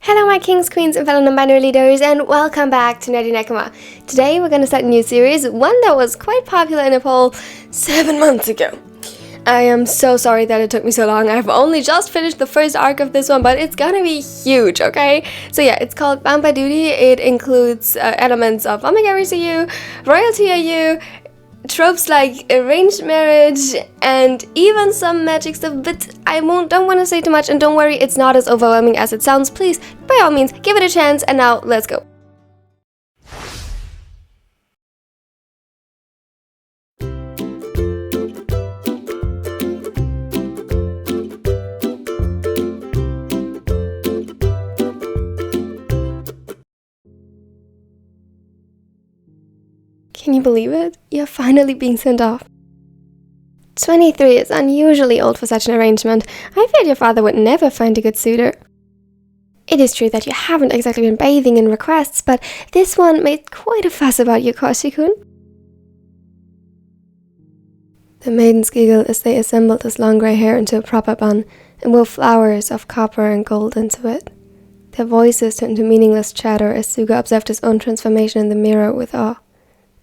Hello my kings, queens, and fellow non-binary leaders, and welcome back to Nerdy Nekama. Today we're going to start a new series, one that was quite popular in a poll 7 months ago. I am so sorry that it took me so long. I've only just finished the first arc of this one, but it's gonna be huge, okay? So yeah, it's called Bound by Duty. It includes elements of Omegaverses, royalty AU, tropes like arranged marriage, and even some magic stuff, but I don't want to say too much, and don't worry, it's not as overwhelming as it sounds. Please, by all means, give it a chance, and now, let's go. Can you believe it? You're finally being sent off. 23 is unusually old for such an arrangement. I feared your father would never find a good suitor. It is true that you haven't exactly been bathing in requests, but this one made quite a fuss about you, Koshi-kun. The maidens giggled as they assembled his long grey hair into a proper bun and wove flowers of copper and gold into it. Their voices turned to meaningless chatter as Suga observed his own transformation in the mirror with awe.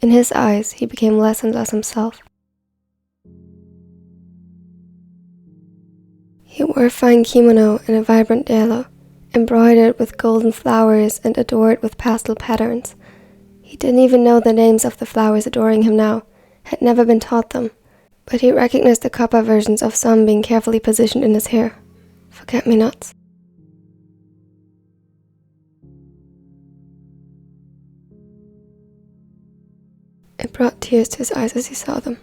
In his eyes, he became less and less himself. He wore a fine kimono in a vibrant yellow, embroidered with golden flowers and adored with pastel patterns. He didn't even know the names of the flowers adoring him now, had never been taught them, but he recognized the copper versions of some being carefully positioned in his hair. Forget-me-nots. It brought tears to his eyes as he saw them.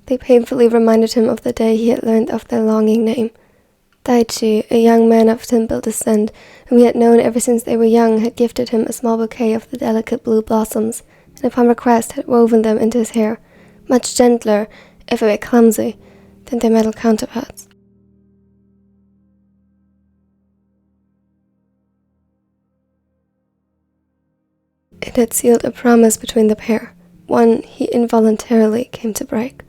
They painfully reminded him of the day he had learned of their longing name. Daichi, a young man of simple descent, whom he had known ever since they were young, had gifted him a small bouquet of the delicate blue blossoms, and upon request had woven them into his hair, much gentler, if a bit clumsy, than their metal counterparts. It had sealed a promise between the pair, one he involuntarily came to break.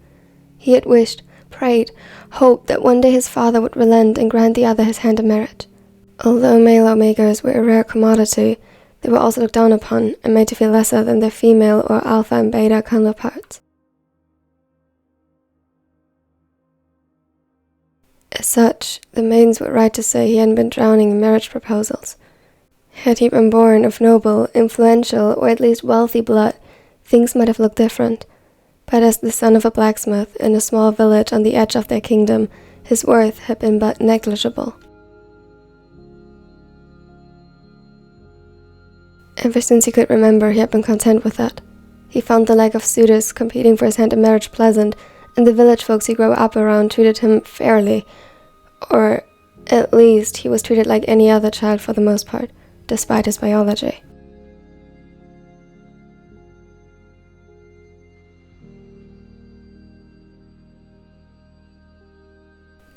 He had wished, prayed, hoped that one day his father would relent and grant the other his hand in marriage. Although male Omegas were a rare commodity, they were also looked down upon and made to feel lesser than their female or alpha and beta counterparts. As such, the maidens were right to say he hadn't been drowning in marriage proposals. Had he been born of noble, influential, or at least wealthy blood, things might have looked different, but as the son of a blacksmith in a small village on the edge of their kingdom, his worth had been but negligible. Ever since he could remember, he had been content with that. He found the lack of suitors competing for his hand in marriage pleasant, and the village folks he grew up around treated him fairly, or at least he was treated like any other child for the most part, despite his biology.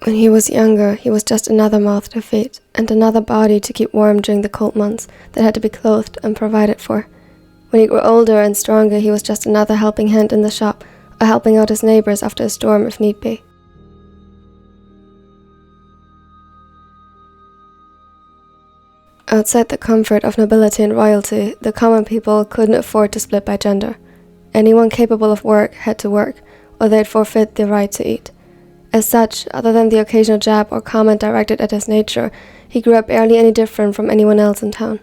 When he was younger, he was just another mouth to feed, and another body to keep warm during the cold months that had to be clothed and provided for. When he grew older and stronger, he was just another helping hand in the shop, or helping out his neighbors after a storm if need be. Outside the comfort of nobility and royalty, the common people couldn't afford to split by gender. Anyone capable of work had to work, or they'd forfeit the right to eat. As such, other than the occasional jab or comment directed at his nature, he grew up barely any different from anyone else in town.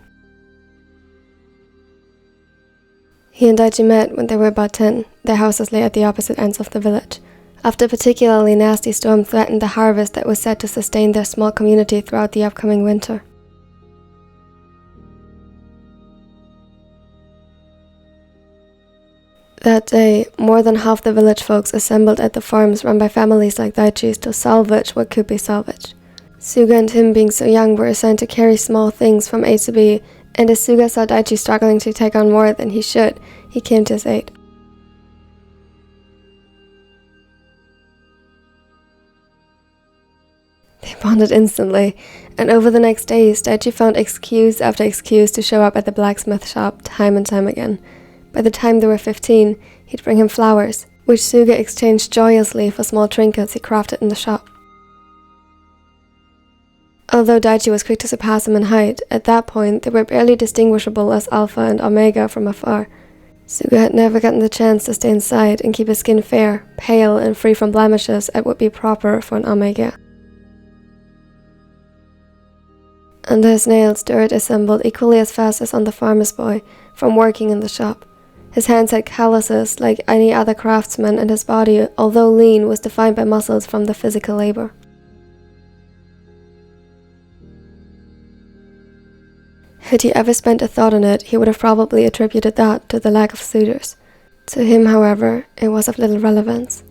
He and Daichi met when they were about 10. Their houses lay at the opposite ends of the village. After a particularly nasty storm threatened the harvest that was set to sustain their small community throughout the upcoming winter. That day, more than half the village folks assembled at the farms run by families like Daichi's to salvage what could be salvaged. Suga and him, being so young, were assigned to carry small things from A to B, and as Suga saw Daichi struggling to take on more than he should, he came to his aid. They bonded instantly, and over the next days, Daichi found excuse after excuse to show up at the blacksmith shop time and time again. By the time they were 15, he'd bring him flowers, which Suga exchanged joyously for small trinkets he crafted in the shop. Although Daichi was quick to surpass him in height, at that point they were barely distinguishable as Alpha and Omega from afar. Suga had never gotten the chance to stay inside and keep his skin fair, pale, and free from blemishes as would be proper for an Omega. Under his nails, dirt assembled equally as fast as on the farmer's boy from working in the shop. His hands had calluses like any other craftsman, and his body, although lean, was defined by muscles from the physical labor. Had he ever spent a thought on it, he would have probably attributed that to the lack of suitors. To him, however, it was of little relevance.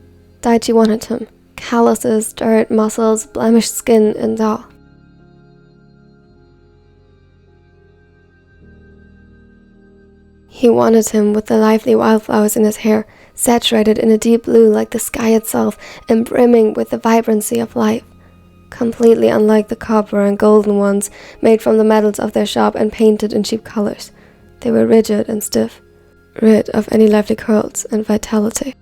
Daichi wanted him. Calluses, dirt, muscles, blemished skin, and all. He wanted him with the lively wildflowers in his hair, saturated in a deep blue like the sky itself, and brimming with the vibrancy of life. Completely unlike the copper and golden ones made from the metals of their shop and painted in cheap colors. They were rigid and stiff, rid of any lively curls and vitality.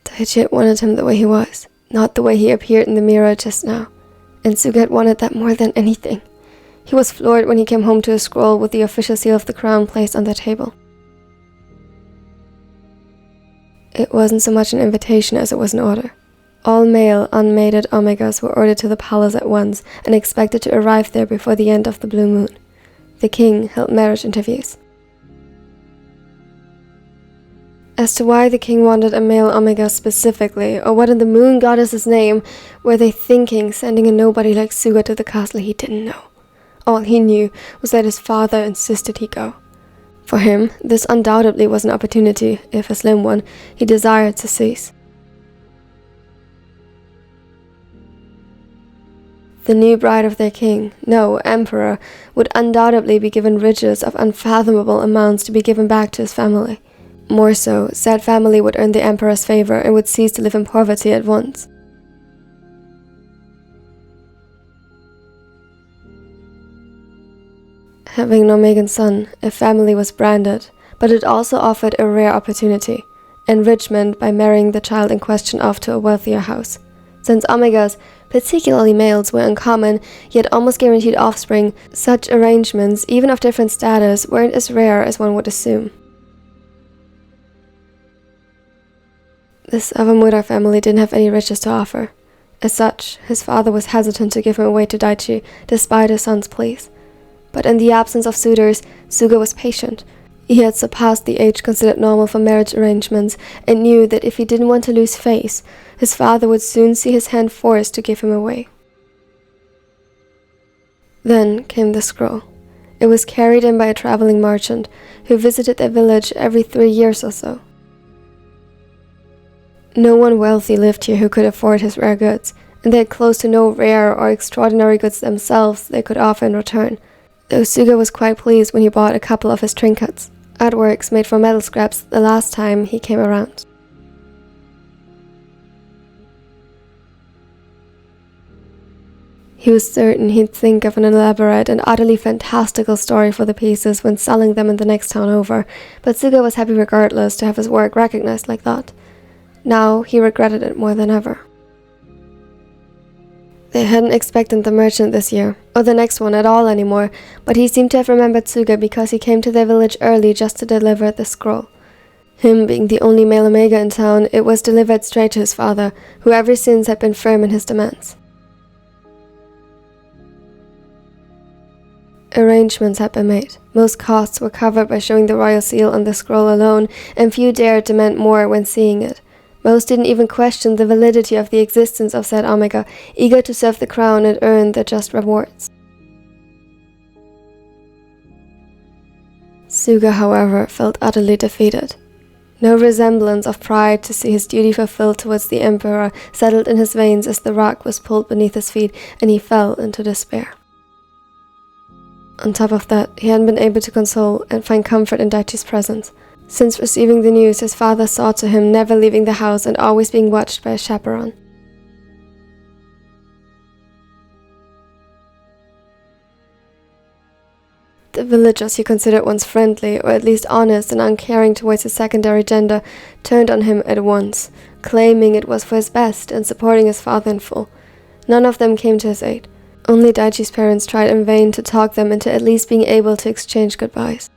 Daichi had wanted him the way he was, not the way he appeared in the mirror just now, and Suga had wanted that more than anything. He was floored when he came home to a scroll with the official seal of the crown placed on the table. It wasn't so much an invitation as it was an order. All male, unmated Omegas were ordered to the palace at once and expected to arrive there before the end of the blue moon. The king held marriage interviews. As to why the king wanted a male Omega specifically, or what in the moon goddess's name were they thinking sending a nobody like Suga to the castle, he didn't know. All he knew was that his father insisted he go. For him, this undoubtedly was an opportunity, if a slim one, he desired to seize. The new bride of their king, no, emperor, would undoubtedly be given riches of unfathomable amounts to be given back to his family. More so, said family would earn the emperor's favor and would cease to live in poverty at once. Having an Omegan son, a family was branded, but it also offered a rare opportunity, enrichment by marrying the child in question off to a wealthier house. Since Omegas, particularly males, were uncommon, yet almost guaranteed offspring, such arrangements, even of different status, weren't as rare as one would assume. The Sawamura family didn't have any riches to offer. As such, his father was hesitant to give him away to Daichi, despite his son's pleas. But in the absence of suitors, Suga was patient. He had surpassed the age considered normal for marriage arrangements and knew that if he didn't want to lose face, his father would soon see his hand forced to give him away. Then came the scroll. It was carried in by a traveling merchant who visited their village every 3 years or so. No one wealthy lived here who could afford his rare goods, and they had close to no rare or extraordinary goods themselves they could offer in return. Though Suga was quite pleased when he bought a couple of his trinkets, artworks made from metal scraps the last time he came around. He was certain he'd think of an elaborate and utterly fantastical story for the pieces when selling them in the next town over, but Suga was happy regardless to have his work recognized like that. Now he regretted it more than ever. They hadn't expected the merchant this year, or the next one at all anymore, but he seemed to have remembered Suga because he came to their village early just to deliver the scroll. Him being the only male Omega in town, it was delivered straight to his father, who ever since had been firm in his demands. Arrangements had been made. Most costs were covered by showing the royal seal on the scroll alone, and few dared demand more when seeing it. Most didn't even question the validity of the existence of said Omega, eager to serve the crown and earn their just rewards. Suga, however, felt utterly defeated. No resemblance of pride to see his duty fulfilled towards the emperor settled in his veins as the rug was pulled beneath his feet and he fell into despair. On top of that, he hadn't been able to console and find comfort in Daichi's presence. Since receiving the news, his father saw to him never leaving the house and always being watched by a chaperone. The villagers he considered once friendly, or at least honest and uncaring towards his secondary gender, turned on him at once, claiming it was for his best and supporting his father in full. None of them came to his aid. Only Daichi's parents tried in vain to talk them into at least being able to exchange goodbyes.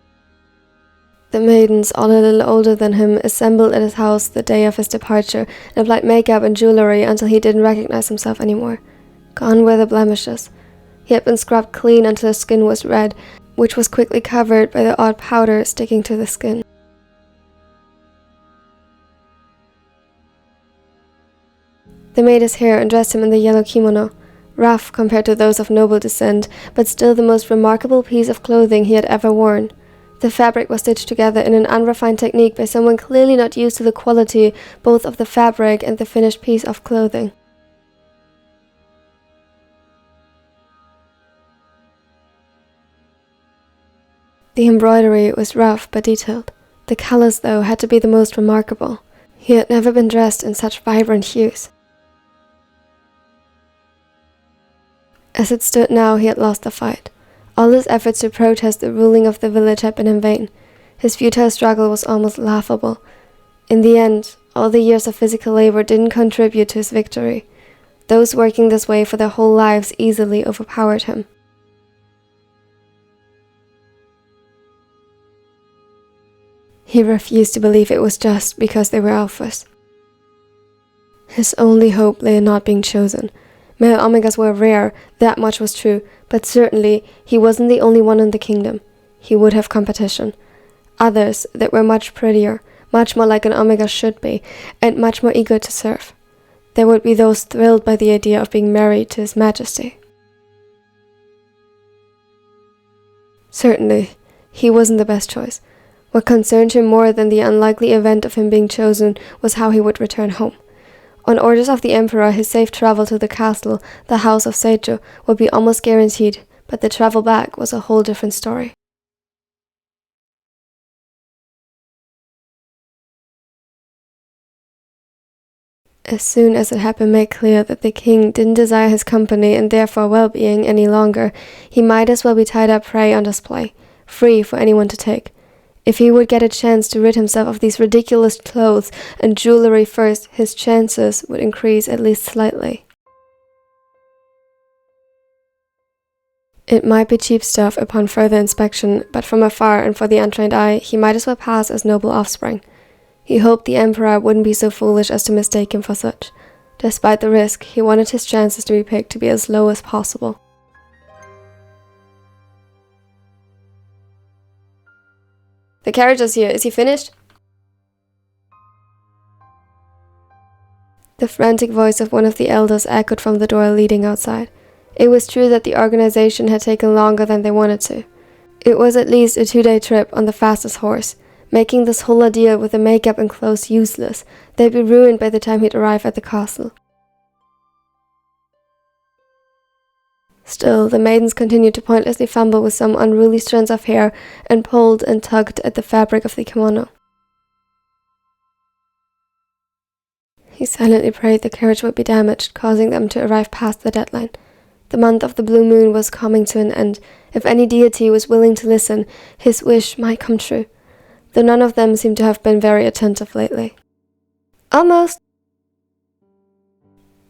The maidens, all a little older than him, assembled at his house the day of his departure and applied makeup and jewelry until he didn't recognize himself anymore. Gone were the blemishes. He had been scrubbed clean until his skin was red, which was quickly covered by the odd powder sticking to the skin. They made his hair and dressed him in the yellow kimono, rough compared to those of noble descent, but still the most remarkable piece of clothing he had ever worn. The fabric was stitched together in an unrefined technique by someone clearly not used to the quality both of the fabric and the finished piece of clothing. The embroidery was rough but detailed. The colors, though, had to be the most remarkable. He had never been dressed in such vibrant hues. As it stood now, he had lost the fight. All his efforts to protest the ruling of the village had been in vain. His futile struggle was almost laughable. In the end, all the years of physical labor didn't contribute to his victory. Those working this way for their whole lives easily overpowered him. He refused to believe it was just because they were alphas. His only hope lay in not being chosen. Male Omegas were rare, that much was true, but certainly he wasn't the only one in the kingdom. He would have competition. Others that were much prettier, much more like an Omega should be, and much more eager to serve. There would be those thrilled by the idea of being married to His Majesty. Certainly, he wasn't the best choice. What concerned him more than the unlikely event of him being chosen was how he would return home. On orders of the Emperor, his safe travel to the castle, the house of Seijo, would be almost guaranteed, but the travel back was a whole different story. As soon as it had been made clear that the king didn't desire his company and therefore well-being any longer, he might as well be tied up prey on display, free for anyone to take. If he would get a chance to rid himself of these ridiculous clothes and jewelry first, his chances would increase at least slightly. It might be cheap stuff upon further inspection, but from afar and for the untrained eye, he might as well pass as noble offspring. He hoped the Emperor wouldn't be so foolish as to mistake him for such. Despite the risk, he wanted his chances to be picked to be as low as possible. The carriage is here. Is he finished? The frantic voice of one of the elders echoed from the door leading outside. It was true that the organization had taken longer than they wanted to. It was at least a 2-day trip on the fastest horse, making this whole ordeal with the makeup and clothes useless. They'd be ruined by the time he'd arrive at the castle. Still, the maidens continued to pointlessly fumble with some unruly strands of hair and pulled and tugged at the fabric of the kimono. He silently prayed the carriage would be damaged, causing them to arrive past the deadline. The month of the blue moon was coming to an end. If any deity was willing to listen, his wish might come true, though none of them seemed to have been very attentive lately. Almost!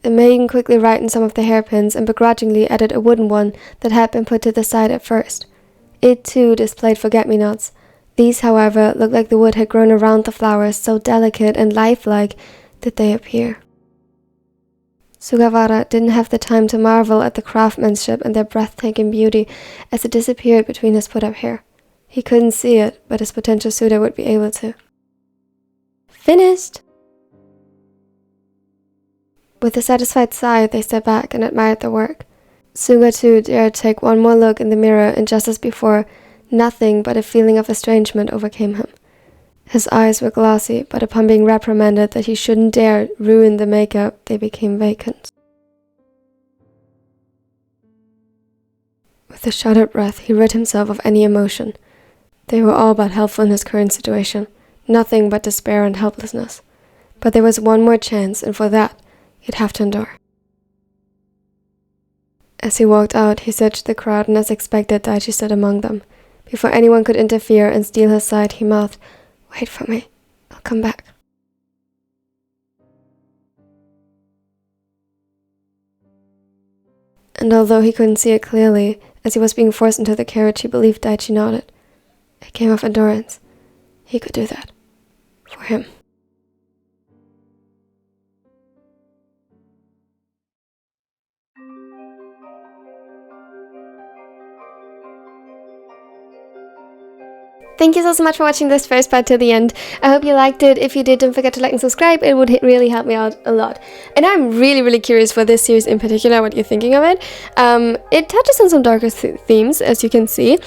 The maiden quickly rightened some of the hairpins and begrudgingly added a wooden one that had been put to the side at first. It too displayed forget-me-nots. These, however, looked like the wood had grown around the flowers, so delicate and lifelike did they appear. Sugawara didn't have the time to marvel at the craftsmanship and their breathtaking beauty as it disappeared between his put-up hair. He couldn't see it, but his potential suitor would be able to. Finished! With a satisfied sigh, they stepped back and admired the work. Suga too dared take one more look in the mirror, and just as before, nothing but a feeling of estrangement overcame him. His eyes were glossy, but upon being reprimanded that he shouldn't dare ruin the makeup, they became vacant. With a shuddered breath, he rid himself of any emotion. They were all but helpful in his current situation, nothing but despair and helplessness. But there was one more chance, and for that, he'd have to endure. As he walked out, he searched the crowd, and as expected, Daichi stood among them. Before anyone could interfere and steal his side, he mouthed, "Wait for me. I'll come back." And although he couldn't see it clearly, as he was being forced into the carriage, he believed Daichi nodded. A game of endurance. He could do that. For him. Thank you so much for watching this first part to the end. I hope you liked it. If you did, don't forget to like and subscribe. It would really help me out a lot. And I'm really curious for this series in particular, what you're thinking of it. It touches on some darker themes, as you can see.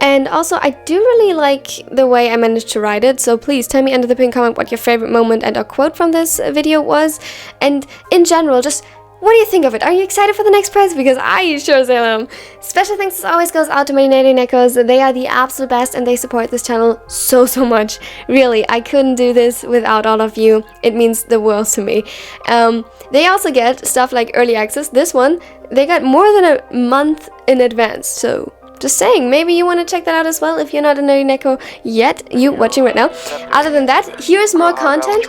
And also, I do really like the way I managed to write it. So please tell me under the pinned comment what your favorite moment and or quote from this video was. And in general, just what do you think of it? Are you excited for the next prize? Because I sure as hell am. Special thanks as always goes out to my nerdy neckos. They are the absolute best and they support this channel so much. Really, I couldn't do this without all of you. It means the world to me. They also get stuff like early access. This one, they got more than a month in advance. So just saying, maybe you want to check that out as well if you're not a nerdy necko yet. You watching right now. Other than that, here's more content.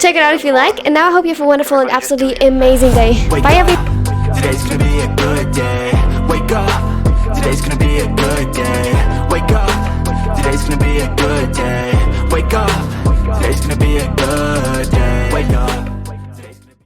Check it out if you like, and now I hope you have a wonderful and absolutely amazing day. Bye everyone! Today's gonna be a good day. Wake up! Today's gonna be a good day. Wake up!